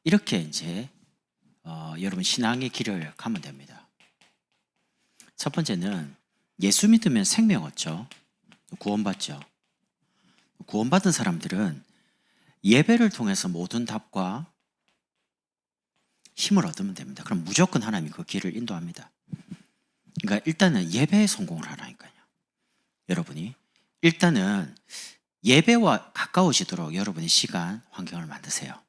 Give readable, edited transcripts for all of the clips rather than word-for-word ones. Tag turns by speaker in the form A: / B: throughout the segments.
A: 이렇게 이제 여러분 신앙의 길을 가면 됩니다. 첫 번째는 예수 믿으면 생명 얻죠. 구원받죠. 구원받은 사람들은 예배를 통해서 모든 답과 힘을 얻으면 됩니다. 그럼 무조건 하나님이 그 길을 인도합니다. 그러니까 일단은 예배에 성공을 하라니까요. 여러분이 일단은 예배와 가까워지도록 여러분이 시간, 환경을 만드세요.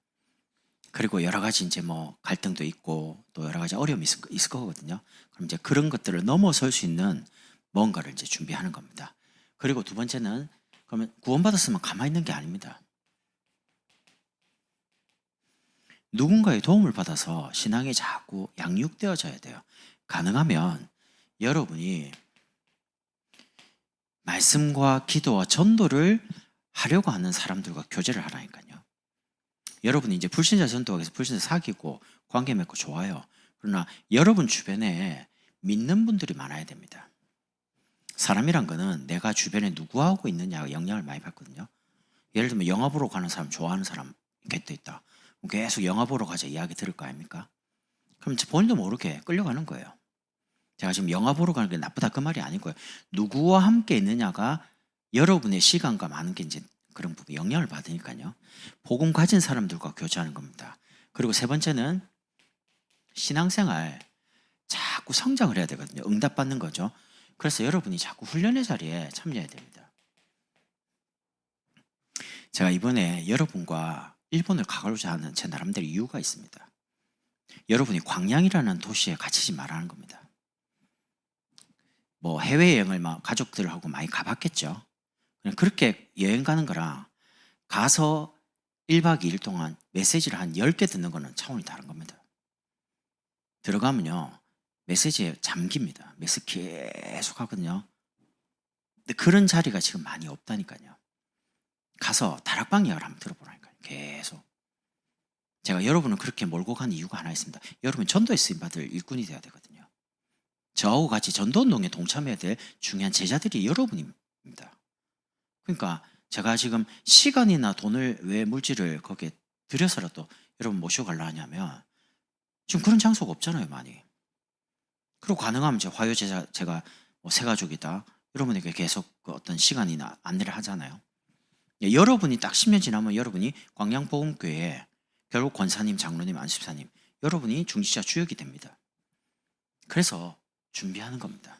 A: 그리고 여러 가지 이제 뭐 갈등도 있고 또 여러 가지 어려움이 있을 거거든요. 그럼 이제 그런 것들을 넘어설 수 있는 뭔가를 이제 준비하는 겁니다. 그리고 두 번째는 그러면 구원받았으면 가만히 있는 게 아닙니다. 누군가의 도움을 받아서 신앙이 자꾸 양육되어져야 돼요. 가능하면 여러분이 말씀과 기도와 전도를 하려고 하는 사람들과 교제를 하라니까요. 여러분이 이제 불신자 전도하기 위해서 불신자 사귀고 관계 맺고 좋아요. 그러나 여러분 주변에 믿는 분들이 많아야 됩니다. 사람이란 거는 내가 주변에 누구하고 있느냐가 영향을 많이 받거든요. 예를 들면 영화 보러 가는 사람 좋아하는 사람 곁에 있다. 계속 영화 보러 가자 이야기 들을 거 아닙니까? 그럼 본인도 모르게 끌려가는 거예요. 제가 지금 영화 보러 가는 게 나쁘다 그 말이 아니고요. 누구와 함께 있느냐가 여러분의 시간과 많은 게 이제 그런 부분 영향을 받으니까요. 복음 가진 사람들과 교제하는 겁니다. 그리고 세 번째는 신앙생활 자꾸 성장을 해야 되거든요. 응답받는 거죠. 그래서 여러분이 자꾸 훈련의 자리에 참여해야 됩니다. 제가 이번에 여러분과 일본을 가고자 하는 제 나름대로 이유가 있습니다. 여러분이 광양이라는 도시에 갇히지 말라는 겁니다. 뭐 해외여행을 막 가족들하고 많이 가봤겠죠. 그냥 그렇게 여행 가는 거랑 가서 1박 2일 동안 메시지를 한 10개 듣는 거는 차원이 다른 겁니다. 들어가면요. 메시지에 잠깁니다. 메시지 계속 하거든요. 근데 그런 자리가 지금 많이 없다니까요. 가서 다락방 이야기를 한번 들어보라니까요. 계속. 제가 여러분을 그렇게 몰고 간 이유가 하나 있습니다. 여러분 전도에 쓰임받을 일꾼이 되어야 되거든요. 저하고 같이 전도운동에 동참해야 될 중요한 제자들이 여러분입니다. 그러니까 제가 지금 시간이나 돈을 왜 물질을 거기에 들여서라도 여러분 모시고 가려 하냐면 지금 그런 장소가 없잖아요, 많이. 그리고 가능하면 제가 뭐 새가족이다. 여러분에게 계속 그 어떤 시간이나 안내를 하잖아요. 예, 여러분이 딱 10년 지나면 여러분이 광양복음교회에 결국 권사님, 장로님, 안수사님 여러분이 중지자 주역이 됩니다. 그래서 준비하는 겁니다.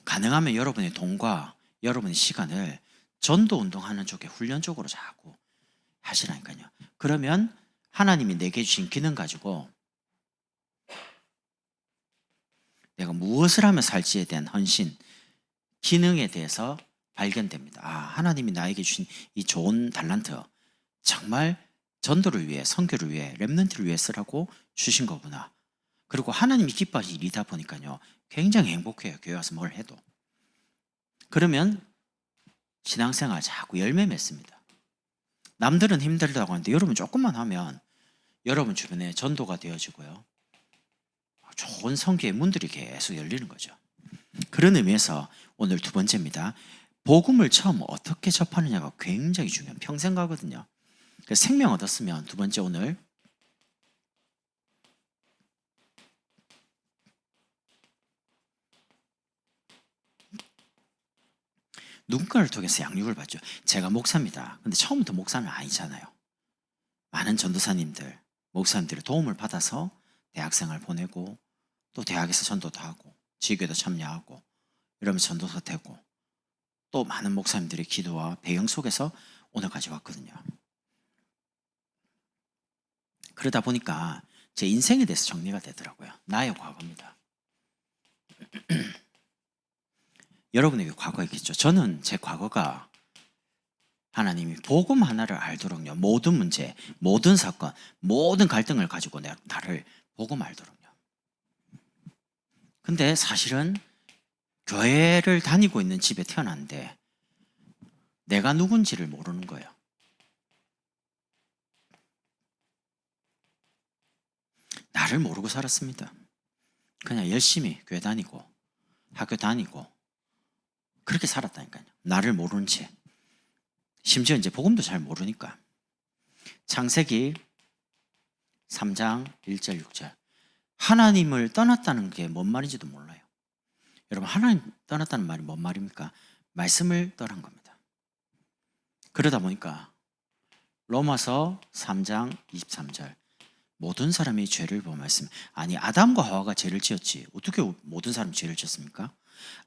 A: 가능하면 여러분의 돈과 여러분의 시간을 전도 운동하는 쪽에 훈련적으로 자꾸 하시라니까요. 그러면 하나님이 내게 주신 기능 가지고 내가 무엇을 하며 살지에 대한 헌신, 기능에 대해서 발견됩니다. 아, 하나님이 나에게 주신 이 좋은 달란트 정말 전도를 위해, 선교를 위해, 렘넌트를 위해 쓰라고 주신 거구나. 그리고 하나님이 기뻐하신 일이다 보니까요. 굉장히 행복해요. 교회 와서 뭘 해도. 그러면 신앙생활 자꾸 열매 맺습니다. 남들은 힘들다고 하는데 여러분 조금만 하면 여러분 주변에 전도가 되어지고요. 좋은 선교의 문들이 계속 열리는 거죠. 그런 의미에서 오늘 두 번째입니다. 복음을 처음 어떻게 접하느냐가 굉장히 중요한 평생 가거든요. 그래서 생명 얻었으면 두 번째 오늘 누군가를 통해서 양육을 받죠. 제가 목사입니다. 근데 처음부터 목사는 아니잖아요. 많은 전도사님들, 목사님들의 도움을 받아서 대학생을 보내고 또 대학에서 전도도 하고 지교도 참여하고 이러면서 전도사 되고 또 많은 목사님들의 기도와 배경 속에서 오늘까지 왔거든요. 그러다 보니까 제 인생에 대해서 정리가 되더라고요. 나의 과거입니다. 여러분에게 과거 있겠죠. 저는 제 과거가 하나님이 복음 하나를 알도록요. 모든 문제, 모든 사건, 모든 갈등을 가지고 나를 복음 알도록요. 근데 사실은 교회를 다니고 있는 집에 태어났는데 내가 누군지를 모르는 거예요. 나를 모르고 살았습니다. 그냥 열심히 교회 다니고 학교 다니고 그렇게 살았다니까요. 나를 모르는 채. 심지어 이제 복음도 잘 모르니까. 창세기 3장 1절 6절. 하나님을 떠났다는 게 뭔 말인지도 몰라요. 여러분, 하나님 떠났다는 말이 뭔 말입니까? 말씀을 떠난 겁니다. 그러다 보니까 로마서 3장 23절. 모든 사람이 죄를 범했으면, 아니 아담과 하와가 죄를 지었지 어떻게 모든 사람이 죄를 지었습니까?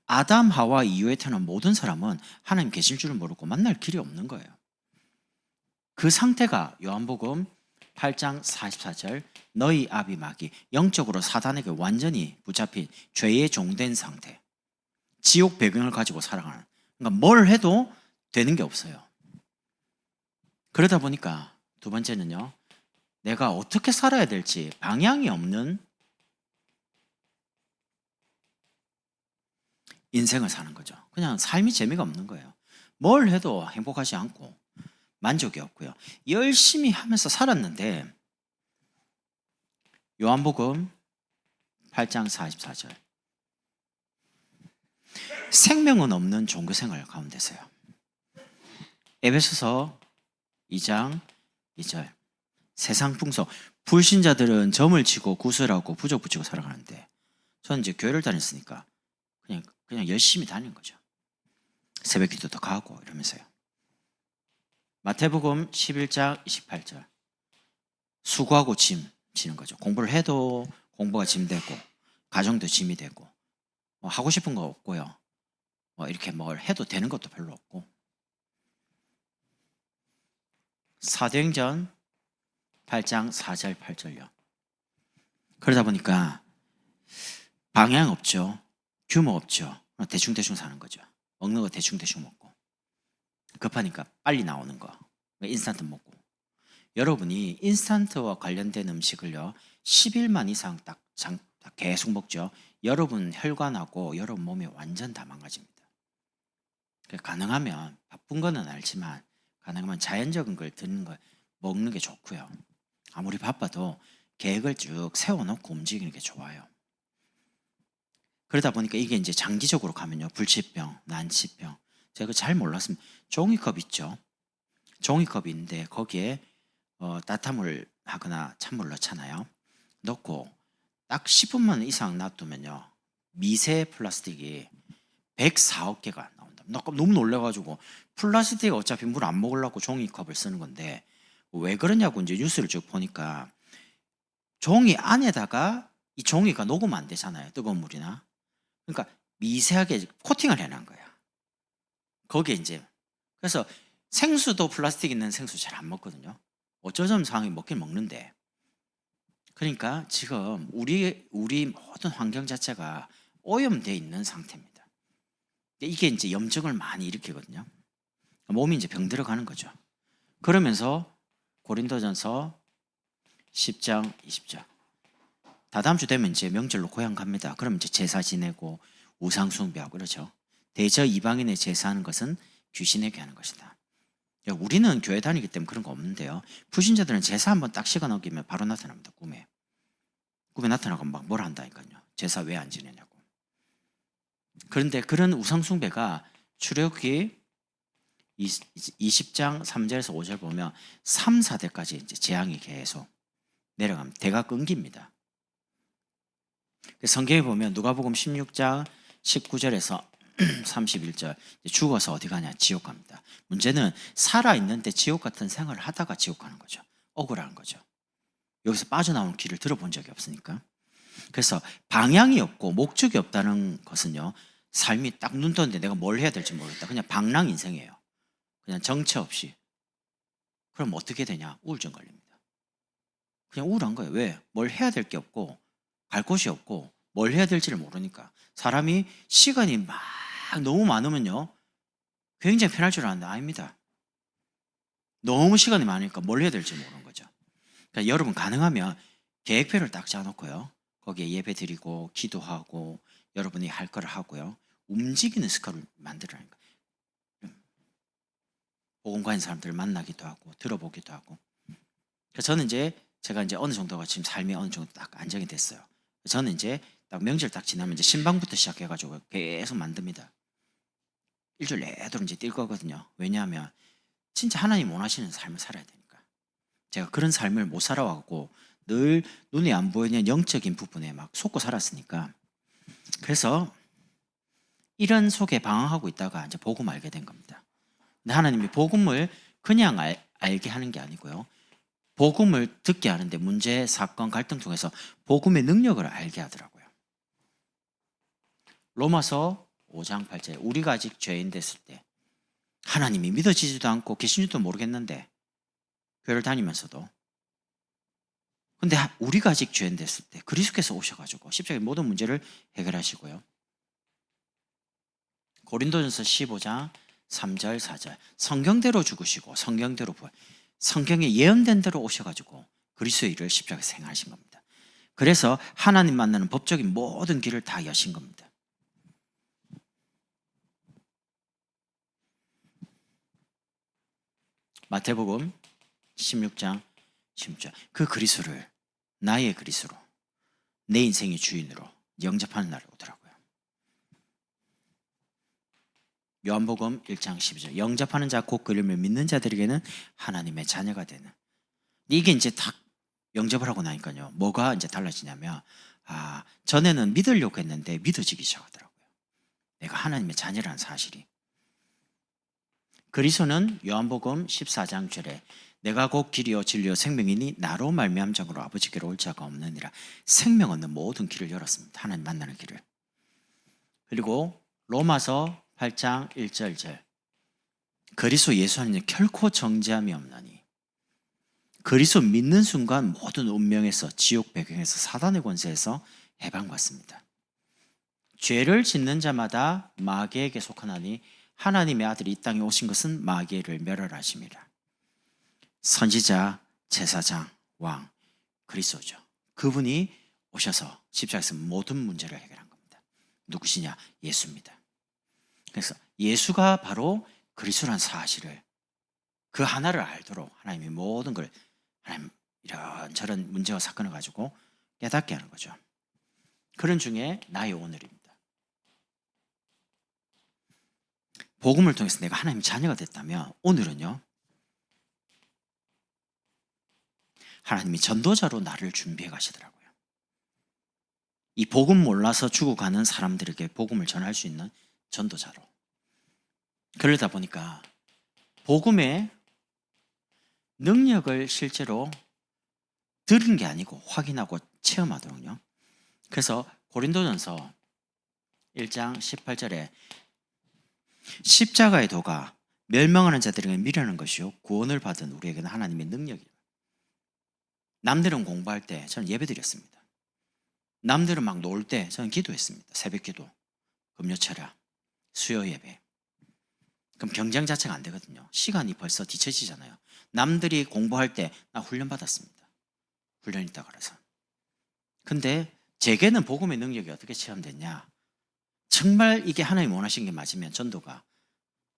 A: 아담 하와 이후에 태어난 모든 사람은 하나님 계실 줄을 모르고 만날 길이 없는 거예요. 그 상태가 요한복음 8장 44절, 너희 아비 마귀, 영적으로 사단에게 완전히 붙잡힌 죄의 종된 상태, 지옥 배경을 가지고 살아가는, 그러니까 뭘 해도 되는 게 없어요. 그러다 보니까 두 번째는요, 내가 어떻게 살아야 될지 방향이 없는 인생을 사는 거죠. 그냥 삶이 재미가 없는 거예요. 뭘 해도 행복하지 않고 만족이 없고요. 열심히 하면서 살았는데, 요한복음 8장 44절, 생명은 없는 종교생활 가운데서요. 에베소서 2장 2절, 세상 풍속, 불신자들은 점을 치고 구슬하고 부적 붙이고 살아가는데, 저는 이제 교회를 다녔으니까 그냥 열심히 다니는 거죠. 새벽 기도도 가고 이러면서요. 마태복음 11장 28절, 수고하고 짐 지는 거죠. 공부를 해도 공부가 짐 되고, 가정도 짐이 되고, 하고 싶은 거 없고요. 이렇게 뭘 해도 되는 것도 별로 없고. 사도행전 8장 4절 8절요. 그러다 보니까 방향 없죠. 규모 없죠. 대충대충 사는 거죠. 먹는 거 대충대충 먹고, 급하니까 빨리 나오는 거 인스턴트 먹고. 여러분이 인스턴트와 관련된 음식을요 10일만 이상 딱 계속 먹죠. 여러분 혈관하고 여러분 몸이 완전 다 망가집니다. 가능하면, 바쁜 거는 알지만 가능하면 자연적인 걸 듣는 걸 먹는 게 좋고요. 아무리 바빠도 계획을 쭉 세워놓고 움직이는 게 좋아요. 그러다 보니까 이게 이제 장기적으로 가면요, 불치병, 난치병. 제가 잘 몰랐습니다. 종이컵 있죠. 종이컵이 있는데 거기에 따뜻함을 하거나 찬물 넣잖아요. 넣고 딱 10분만 이상 놔두면요, 미세 플라스틱이 104억 개가 나온다. 너무 놀래가지고, 플라스틱 어차피 물 안 먹으려고 종이컵을 쓰는 건데 왜 그러냐고 이제 뉴스를 쭉 보니까, 종이 안에다가 이 종이가 녹으면 안 되잖아요, 뜨거운 물이나. 그러니까 미세하게 코팅을 해놓은 거야. 거기에 이제, 그래서 생수도 플라스틱 있는 생수 잘 안 먹거든요. 어쩌면 상황이 먹긴 먹는데. 그러니까 지금 우리 모든 환경 자체가 오염되어 있는 상태입니다. 이게 이제 염증을 많이 일으키거든요. 몸이 이제 병들어가는 거죠. 그러면서 고린도전서 10장 20절, 다다음 주 되면 이제 명절로 고향 갑니다. 그럼 이제 제사 지내고 우상 숭배하고 그렇죠. 대저 이방인의 제사하는 것은 귀신에게 하는 것이다. 우리는 교회 다니기 때문에 그런 거 없는데요, 불신자들은 제사 한번 딱 시간 어기면 바로 나타납니다. 꿈에 나타나고 막 뭘 한다니까요. 제사 왜 안 지내냐고. 그런데 그런 우상 숭배가 출애굽기 20장 3절에서 5절 보면 3, 4대까지 이제 재앙이 계속 내려가면 대가 끊깁니다. 성경에 보면 누가복음 16장 19절에서 31절, 죽어서 어디 가냐? 지옥 갑니다. 문제는 살아있는데 지옥 같은 생활을 하다가 지옥 가는 거죠. 억울한 거죠. 여기서 빠져나오는 길을 들어본 적이 없으니까. 그래서 방향이 없고 목적이 없다는 것은요, 삶이 딱 눈 떴는데 내가 뭘 해야 될지 모르겠다, 그냥 방랑 인생이에요. 그냥 정체 없이. 그럼 어떻게 되냐? 우울증 걸립니다. 그냥 우울한 거예요. 왜? 뭘 해야 될 게 없고 갈 곳이 없고 뭘 해야 될지를 모르니까. 사람이 시간이 막 너무 많으면요 굉장히 편할 줄 아는데 아닙니다. 너무 시간이 많으니까 뭘 해야 될지 모르는 거죠. 그러니까 여러분 가능하면 계획표를 딱 짜놓고요, 거기에 예배 드리고 기도하고 여러분이 할 거를 하고요, 움직이는 습관을 만들어라니까. 복음가인 사람들을 만나기도 하고 들어보기도 하고. 그래서 저는 이제 제가 이제 어느 정도가 지금 삶이 어느 정도 딱 안정이 됐어요. 저는 이제 딱 명절 딱 지나면 이제 신방부터 시작해가지고 계속 만듭니다. 일주일 내도록 이제 뛸 거거든요. 왜냐하면 진짜 하나님 원하시는 삶을 살아야 되니까. 제가 그런 삶을 못 살아왔고 늘 눈에 안 보이는 영적인 부분에 막 속고 살았으니까. 그래서 이런 속에 방황하고 있다가 이제 복음 알게 된 겁니다. 근데 하나님이 복음을 그냥 알게 하는 게 아니고요. 복음을 듣게 하는데 문제, 사건, 갈등 중에서 복음의 능력을 알게 하더라고요. 로마서 5장 8절 우리가 아직 죄인 됐을 때 하나님이 믿어지지도 않고 계신지도 모르겠는데 교회를 다니면서도 근데 우리가 아직 죄인 됐을 때 그리스도께서 오셔가지고 십자가의 모든 문제를 해결하시고요. 고린도전서 15장 3절 4절 성경대로 죽으시고 성경대로 부활 성경에 예언된 대로 오셔가지고 그리스도의 일을 십자가에서 행하신 겁니다. 그래서 하나님 만나는 법적인 모든 길을 다 여신 겁니다. 마태복음 16장 16절 그 그리스도를 나의 그리스도로 내 인생의 주인으로 영접하는 날이 오더라고요. 요한복음 1장 12절 영접하는 자 곧 그림을 믿는 자들에게는 하나님의 자녀가 되는 이게 이제 딱 영접을 하고 나니까요 뭐가 이제 달라지냐면 전에는 믿으려고 했는데 믿어지기 시작하더라고요. 내가 하나님의 자녀라는 사실이. 그리스도는 요한복음 14장 절에 내가 곧 길이요 진리요 생명이니 나로 말미암 자로 아버지께로 올 자가 없느니라. 생명 얻는 모든 길을 열었습니다. 하나님 만나는 길을. 그리고 로마서 8장 1절 그리스도 예수 안에는 결코 정죄함이 없나니 그리스도 믿는 순간 모든 운명에서 지옥 배경에서 사단의 권세에서 해방받습니다. 죄를 짓는 자마다 마귀에게 속하나니 하나님의 아들이 이 땅에 오신 것은 마귀를 멸하심이라. 선지자, 제사장, 왕, 그리스도죠. 그분이 오셔서 십자가에서 모든 문제를 해결한 겁니다. 누구시냐? 예수입니다. 그래서 예수가 바로 그리스도란 사실을 그 하나를 알도록 하나님이 모든 걸 하나님 이런저런 문제와 사건을 가지고 깨닫게 하는 거죠. 그런 중에 나의 오늘입니다. 복음을 통해서 내가 하나님 자녀가 됐다면 오늘은요 하나님이 전도자로 나를 준비해 가시더라고요. 이 복음 몰라서 죽어가는 사람들에게 복음을 전할 수 있는 전도자로. 그러다 보니까 복음의 능력을 실제로 들은 게 아니고 확인하고 체험하도록요. 그래서 고린도전서 1장 18절에 십자가의 도가 멸망하는 자들에게 미련한 것이요 구원을 받은 우리에게는 하나님의 능력이에요. 남들은 공부할 때 저는 예배드렸습니다. 남들은 막 놀 때 저는 기도했습니다. 새벽 기도, 금요 철야, 수요 예배. 그럼 경쟁 자체가 안 되거든요. 시간이 벌써 뒤처지잖아요. 남들이 공부할 때 나 훈련 받았습니다. 훈련 있다 그래서. 근데 제게는 복음의 능력이 어떻게 체험됐냐? 정말 이게 하나님 원하신 게 맞으면 전도가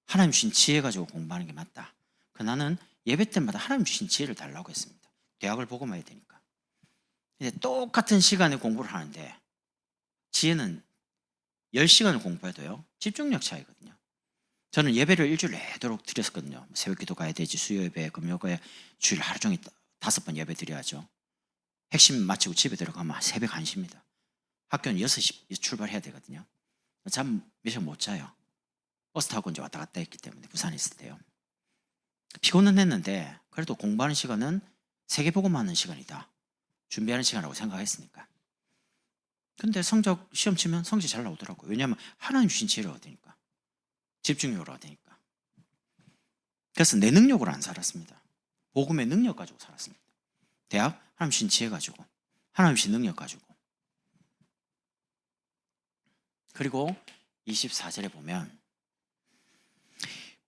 A: 하나님 주신 지혜 가지고 공부하는 게 맞다. 나는 예배 때마다 하나님 주신 지혜를 달라고 했습니다. 대학을 복음해야 되니까. 근데 똑같은 시간에 공부를 하는데 지혜는 10시간을 공부해도요 집중력 차이거든요. 저는 예배를 일주일 내도록 드렸었거든요. 새벽 기도 가야 되지, 수요 예배, 금요 예배, 주일 하루 종일 5번 예배 드려야죠. 핵심 마치고 집에 들어가면 새벽 1시입니다. 학교는 6시 출발해야 되거든요. 잠 몇 시간 못 자요. 버스 타고 이제 왔다 갔다 했기 때문에 부산에 있을 때요. 피곤은 했는데 그래도 공부하는 시간은 세계복음하는 시간이다. 준비하는 시간이라고 생각했으니까. 근데 성적 시험 치면 성적이 잘 나오더라고요. 왜냐하면 하나님 주신 지혜를 얻으니까. 집중력을 얻으니까. 그래서 내 능력으로 안 살았습니다. 복음의 능력 가지고 살았습니다. 대학 하나님 주신 지혜 가지고 하나님 주신 능력 가지고. 그리고 24절에 보면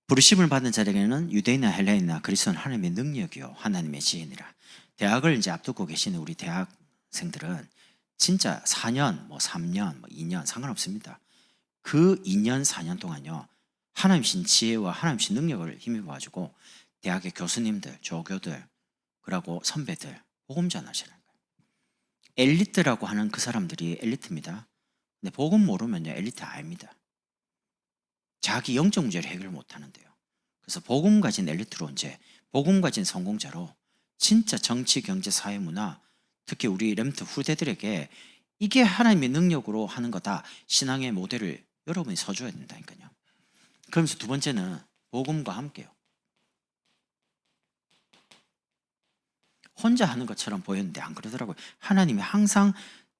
A: 부르심을 받은 자에게는 유대인이나 헬라인이나 그리스도는 하나님의 능력이요 하나님의 지혜니라. 대학을 이제 앞두고 계시는 우리 대학생들은 진짜 4년, 3년, 2년 상관없습니다. 그 2년, 4년 동안요 하나님 신 지혜와 하나님 신 능력을 힘입어 가지고 대학의 교수님들, 조교들, 그리고 선배들 복음 전하시는 거예요. 엘리트라고 하는 그 사람들이 엘리트입니다. 근데 복음 모르면요 엘리트 아닙니다. 자기 영적 문제를 해결 못 하는데요. 그래서 복음 가진 엘리트로 이제 복음 가진 성공자로 진짜 정치, 경제, 사회, 문화 특히 우리 렘트 후대들에게 이게 하나님의 능력으로 하는 거다. 신앙의 모델을 여러분이 서줘야 된다니까요. 그러면서 두 번째는 복음과 함께요. 혼자 하는 것처럼 보였는데 안 그러더라고요. 하나님이 항상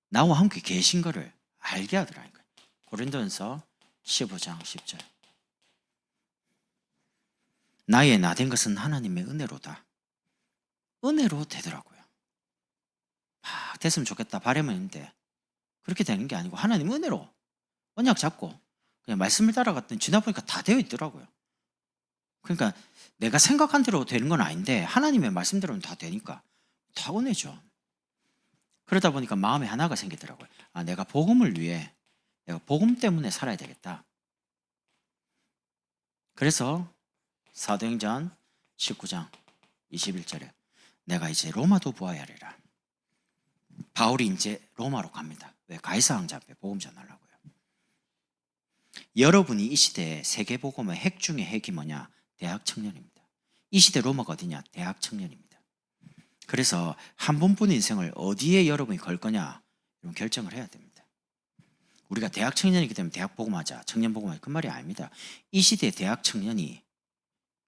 A: 나와 함께 계신 거를 알게 하더라니까요. 고린도전서 15장 10절. 나의 나된 것은 하나님의 은혜로다. 은혜로 되더라고요. 막 됐으면 좋겠다 바라면 있는데 그렇게 되는 게 아니고 하나님 은혜로 언약 잡고 그냥 말씀을 따라갔더니 지나 보니까 다 되어 있더라고요. 그러니까 내가 생각한 대로 되는 건 아닌데 하나님의 말씀대로는 다 되니까 다 은혜죠. 그러다 보니까 마음에 하나가 생기더라고요. 아, 내가 복음을 위해 내가 복음 때문에 살아야 되겠다. 그래서 사도행전 19장 21절에 내가 이제 로마도 보아야 하리라. 바울이 이제 로마로 갑니다. 왜? 가이사 왕자 앞에 복음 전하려고요. 여러분이 이 시대에 세계복음의 핵 중의 핵이 뭐냐? 대학 청년입니다. 이 시대 로마가 어디냐? 대학 청년입니다. 그래서 한 번뿐인 인생을 어디에 여러분이 걸 거냐? 이런 결정을 해야 됩니다. 우리가 대학 청년이기 때문에 대학 복음하자, 청년 복음하자 그 말이 아닙니다. 이 시대의 대학 청년이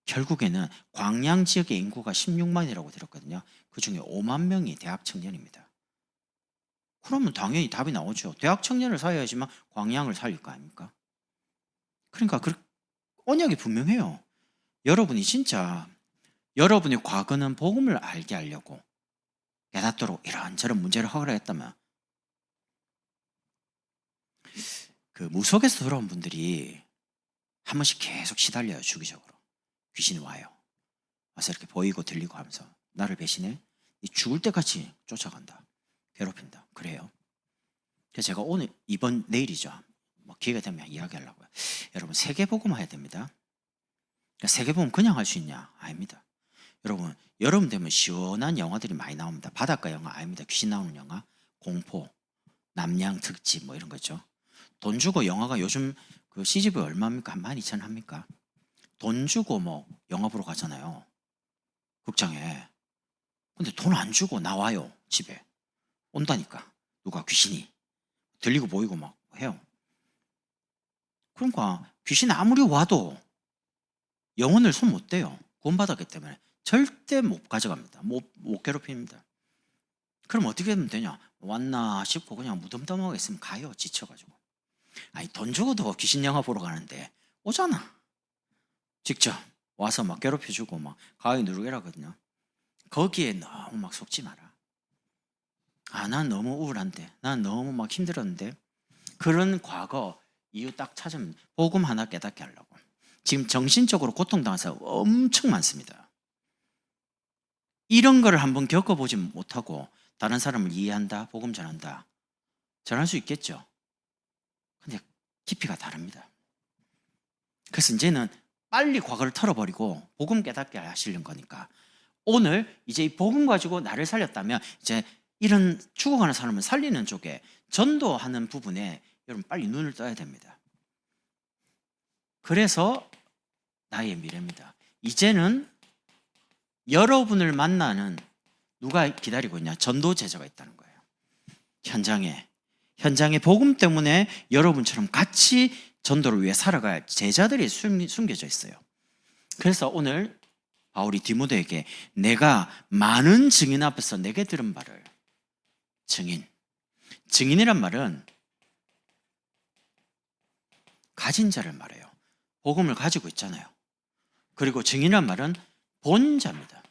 A: 결국에는 광양 지역의 인구가 16만이라고 들었거든요. 그 중에 5만 명이 대학 청년입니다. 그러면 당연히 답이 나오죠. 대학 청년을 살려야지만 광양을 살릴 거 아닙니까? 그러니까 언약이 분명해요. 여러분이 진짜 여러분의 과거는 복음을 알게 하려고 깨닫도록 이런저런 문제를 허락했다면 그 무속에서 돌아온 분들이 한 번씩 계속 시달려요. 주기적으로 귀신이 와요. 와서 이렇게 보이고 들리고 하면서 나를 배신해? 죽을 때까지 쫓아간다. 괴롭힌다. 그래요. 그래서 제가 오늘 내일이죠. 뭐 기회가 되면 이야기하려고요. 여러분 세계복음 해야 됩니다. 세계복음 그냥 할 수 있냐? 아닙니다. 여러분 되면 시원한 영화들이 많이 나옵니다. 바닷가 영화 아닙니다. 귀신 나오는 영화, 공포, 남양 특집 뭐 이런 거죠. 돈 주고 영화가 요즘 그 CGV 얼마입니까? 한 12,000원 합니까? 돈 주고 뭐 영화 보러 가잖아요. 극장에. 근데 돈 안 주고 나와요. 집에. 온다니까. 누가 귀신이. 들리고 보이고 막 해요. 그러니까 귀신 아무리 와도 영혼을 손 못 대요. 구원받았기 때문에. 절대 못 가져갑니다. 못 괴롭힙니다. 그럼 어떻게 하면 되냐? 왔나 싶고 그냥 무덤덤하게 있으면 가요. 지쳐가지고. 아니 돈 주고도 귀신 영화 보러 가는데 오잖아. 직접 와서 막 괴롭혀주고 막 가위 누르게라거든요. 거기에 너무 막 속지 마라. 아, 난 너무 우울한데, 난 너무 막 힘들었는데 그런 과거 이유 딱 찾으면 복음 하나 깨닫게 하려고. 지금 정신적으로 고통당한 사람 엄청 많습니다. 이런 거를 한번 겪어보지 못하고 다른 사람을 이해한다, 복음 전한다. 전할 수 있겠죠. 근데 깊이가 다릅니다. 그래서 이제는 빨리 과거를 털어버리고 복음 깨닫게 하시려는 거니까 오늘 이제 이 복음 가지고 나를 살렸다면 이제 이런 죽어가는 사람을 살리는 쪽에 전도하는 부분에 여러분 빨리 눈을 떠야 됩니다. 그래서 나의 미래입니다. 이제는 여러분을 만나는 누가 기다리고 있냐? 전도 제자가 있다는 거예요. 현장에 복음 때문에 여러분처럼 같이 전도를 위해 살아갈 제자들이 숨겨져 있어요. 그래서 오늘 바울이 디모데에게 내가 많은 증인 앞에서 내게 들은 바를 증인이란 말은 가진 자를 말해요. 복음을 가지고 있잖아요. 그리고 증인이란 말은 본 자입니다.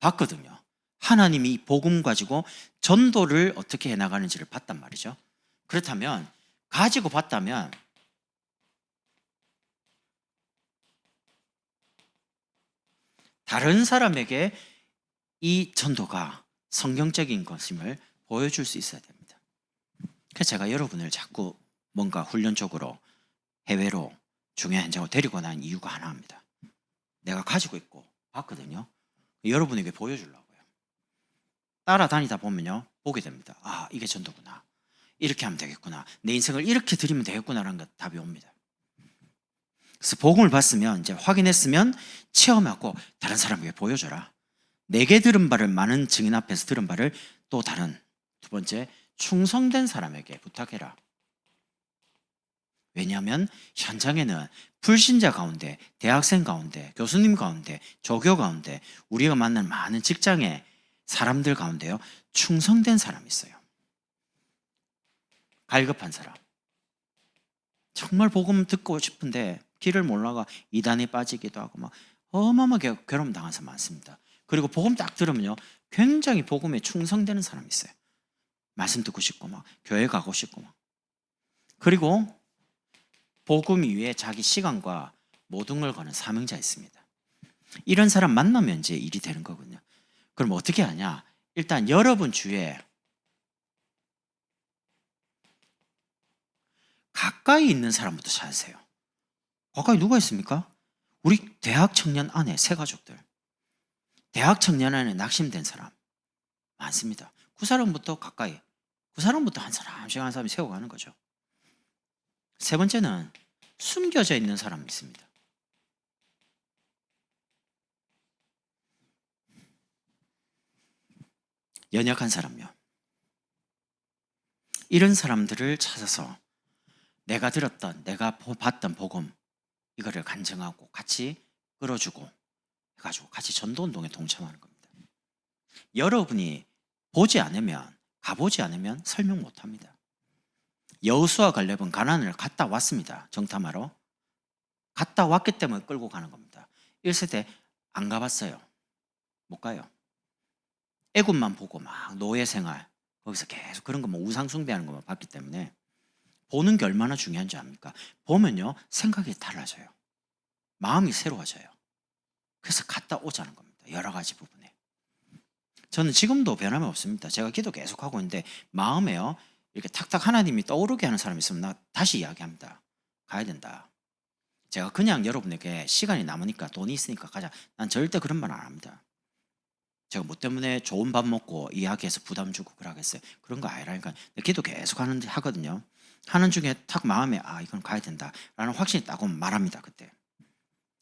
A: 봤거든요. 하나님이 이 복음 가지고 전도를 어떻게 해나가는지를 봤단 말이죠. 그렇다면 가지고 봤다면 다른 사람에게 이 전도가 성경적인 것임을 보여줄 수 있어야 됩니다. 그래서 제가 여러분을 자꾸 뭔가 훈련적으로 해외로 중요한 현장으로 데리고 난 이유가 하나입니다. 내가 가지고 있고 봤거든요. 여러분에게 보여주려고요. 따라다니다 보면요 보게 됩니다. 아, 이게 전도구나. 이렇게 하면 되겠구나. 내 인생을 이렇게 드리면 되겠구나라는 것 답이 옵니다. 그래서 복음을 봤으면 이제 확인했으면 체험하고 다른 사람에게 보여줘라. 내게 들은 바를 많은 증인 앞에서 들은 바를 또 다른 두 번째 충성된 사람에게 부탁해라. 왜냐하면 현장에는 불신자 가운데, 대학생 가운데, 교수님 가운데, 조교 가운데, 우리가 만난 많은 직장의 사람들 가운데요, 충성된 사람이 있어요. 갈급한 사람. 정말 복음 듣고 싶은데 길을 몰라가 이단에 빠지기도 하고 막 어마어마하게 괴로움 당한 사람 많습니다. 그리고 복음 딱 들으면요, 굉장히 복음에 충성되는 사람이 있어요. 말씀 듣고 싶고 막 교회 가고 싶고 막. 그리고 복음 위에 자기 시간과 모든 걸 거는 사명자 있습니다. 이런 사람 만나면 이제 일이 되는 거거든요. 그럼 어떻게 하냐? 일단 여러분 주위에 가까이 있는 사람부터 찾으세요. 가까이 누가 있습니까? 우리 대학 청년 안에 새 가족들, 대학 청년 안에 낙심된 사람 많습니다. 그 사람부터 가까이, 그 사람부터 한 사람씩 한 사람이 세워가는 거죠. 세 번째는 숨겨져 있는 사람이 있습니다. 연약한 사람요. 이런 사람들을 찾아서 내가 들었던, 내가 봤던 복음 이거를 간증하고 같이 끌어주고 해가지고 같이 전도운동에 동참하는 겁니다. 여러분이 보지 않으면, 가보지 않으면 설명 못합니다. 여호수아 갈렙은 가나안을 갔다 왔습니다. 정탐하러. 갔다 왔기 때문에 끌고 가는 겁니다. 1세대 안 가봤어요. 못 가요. 애굽만 보고 막 노예 생활, 거기서 계속 그런 거뭐 우상 숭배하는 것만 봤기 때문에 보는 게 얼마나 중요한지 압니까? 보면요, 생각이 달라져요. 마음이 새로워져요. 그래서 갔다 오자는 겁니다. 여러 가지 부분에. 저는 지금도 변함이 없습니다. 제가 기도 계속 하고 있는데 마음에요, 이렇게 탁탁 하나님이 떠오르게 하는 사람이 있으면 나 다시 이야기합니다. 가야 된다. 제가 그냥 여러분에게 시간이 남으니까 돈이 있으니까 가자, 난 절대 그런 말 안 합니다. 제가 뭐 때문에 좋은 밥 먹고 이야기해서 부담 주고 그러겠어요? 그런 거 아니라니까. 기도 계속 하거든요. 하는 중에 탁 마음에 이건 가야 된다 라는 확신이 딱 오면 말합니다. 그때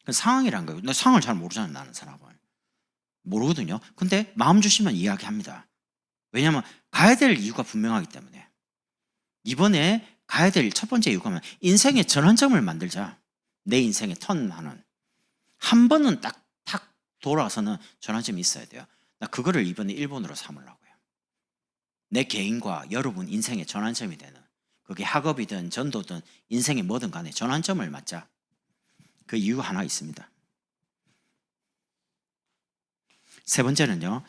A: 그 상황이란 거예요. 나 상황을 잘 모르잖아요. 나는 사람을 모르거든요. 근데 마음 주시면 이야기합니다. 왜냐하면 가야 될 이유가 분명하기 때문에. 이번에 가야 될 첫 번째 이유가 인생의 전환점을 만들자. 내 인생의 턴하는 한 번은 딱 돌아서는 전환점이 있어야 돼요. 나 그거를 이번에 일본으로 삼으려고요. 내 개인과 여러분 인생의 전환점이 되는, 그게 학업이든 전도든 인생이 뭐든 간에 전환점을 맞자. 그 이유가 하나 있습니다. 세 번째는요,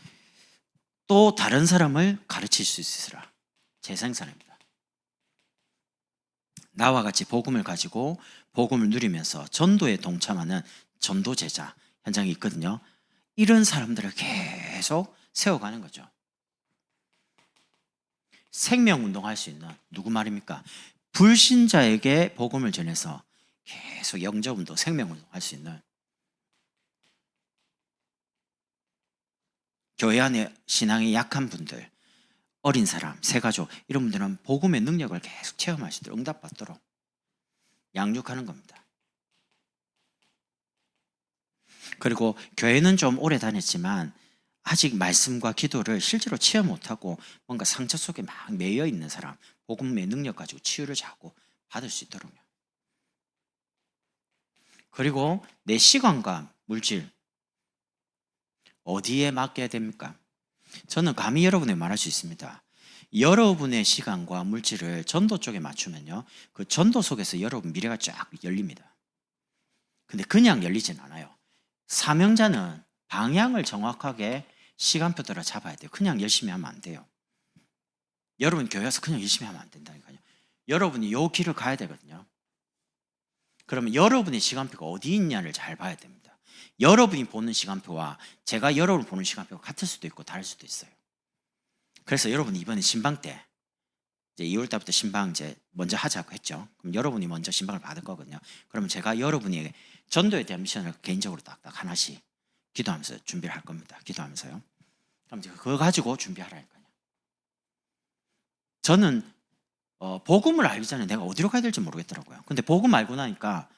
A: 또 다른 사람을 가르칠 수 있으라. 재생산입니다. 나와 같이 복음을 가지고 복음을 누리면서 전도에 동참하는 전도 제자 현장이 있거든요. 이런 사람들을 계속 세워가는 거죠. 생명운동할 수 있는, 누구 말입니까? 불신자에게 복음을 전해서 계속 영접운동, 생명운동할 수 있는, 교회 안에 신앙이 약한 분들, 어린 사람, 새가족 이런 분들은 복음의 능력을 계속 체험할 수 있도록, 응답받도록 양육하는 겁니다. 그리고 교회는 좀 오래 다녔지만 아직 말씀과 기도를 실제로 체험 못하고 뭔가 상처 속에 막 매여 있는 사람, 복음의 능력 가지고 치유를 자꾸 받을 수 있도록요. 그리고 내 시간과 물질 어디에 맡겨야 됩니까? 저는 감히 여러분에게 말할 수 있습니다. 여러분의 시간과 물질을 전도 쪽에 맞추면요, 그 전도 속에서 여러분 미래가 쫙 열립니다. 근데 그냥 열리진 않아요. 사명자는 방향을 정확하게 시간표대로 잡아야 돼요. 그냥 열심히 하면 안 돼요. 여러분 교회 와서 그냥 열심히 하면 안 된다니까요. 여러분이 요 길을 가야 되거든요. 그러면 여러분의 시간표가 어디 있냐를 잘 봐야 됩니다. 여러분이 보는 시간표와 제가 여러분을 보는 시간표가 같을 수도 있고 다를 수도 있어요. 그래서 여러분 이번에 신방 때 이제 2월 달부터 신방 이제 먼저 하자고 했죠. 그럼 여러분이 먼저 신방을 받을 거거든요. 그러면 제가 여러분이 전도에 대한 미션을 개인적으로 딱딱 하나씩 기도하면서 준비를 할 겁니다. 기도하면서요. 그럼 그거 가지고 준비하라니까요. 저는 복음을 알기 전에 내가 어디로 가야 될지 모르겠더라고요. 근데 복음 알고 나니까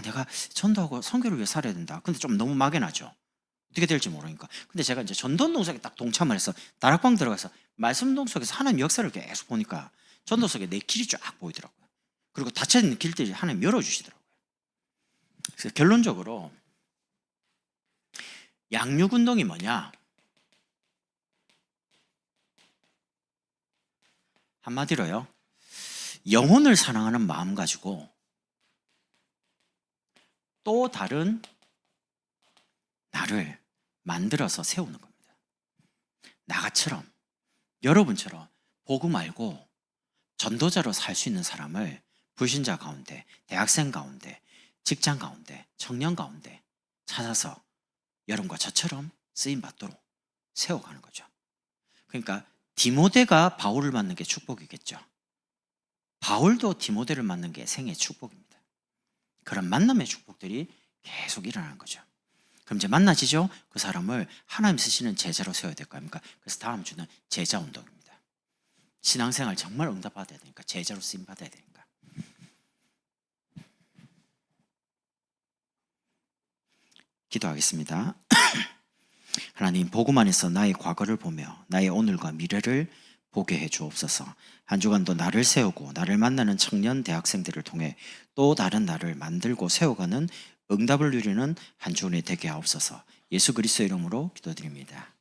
A: 내가 전도하고 선교를 위해 살아야 된다. 근데 좀 너무 막연하죠. 어떻게 될지 모르니까. 근데 제가 이제 전도운동 속에 딱 동참을 해서 다락방 들어가서 말씀동 속에서 하나님 역사를 계속 보니까 전도 속에 내 길이 쫙 보이더라고요. 그리고 닫혀있는 길들이 하나님 열어주시더라고요. 그래서 결론적으로 양육운동이 뭐냐? 한마디로요, 영혼을 사랑하는 마음 가지고 또 다른 나를 만들어서 세우는 겁니다. 나같처럼, 여러분처럼 복음 알고 전도자로 살 수 있는 사람을 불신자 가운데, 대학생 가운데, 직장 가운데, 청년 가운데 찾아서 여러분과 저처럼 쓰임받도록 세워가는 거죠. 그러니까 디모데가 바울을 만난 게 축복이겠죠. 바울도 디모데를 만난 게 생애 축복입니다. 그런 만남의 축복들이 계속 일어나는 거죠. 그럼 이제 만나지죠? 그 사람을 하나님 쓰시는 제자로 세워야 될 거 아닙니까? 그래서 다음 주는 제자 운동입니다. 신앙생활 정말 응답받아야 되니까, 제자로 쓰임 받아야 되니까. 기도하겠습니다. 하나님, 복음 안에서 나의 과거를 보며 나의 오늘과 미래를 보게 해 주옵소서. 한 주간도 나를 세우고 나를 만나는 청년 대학생들을 통해 또 다른 나를 만들고 세워가는 응답을 누리는 한 주간이 되게 하옵소서. 예수 그리스도의 이름으로 기도드립니다.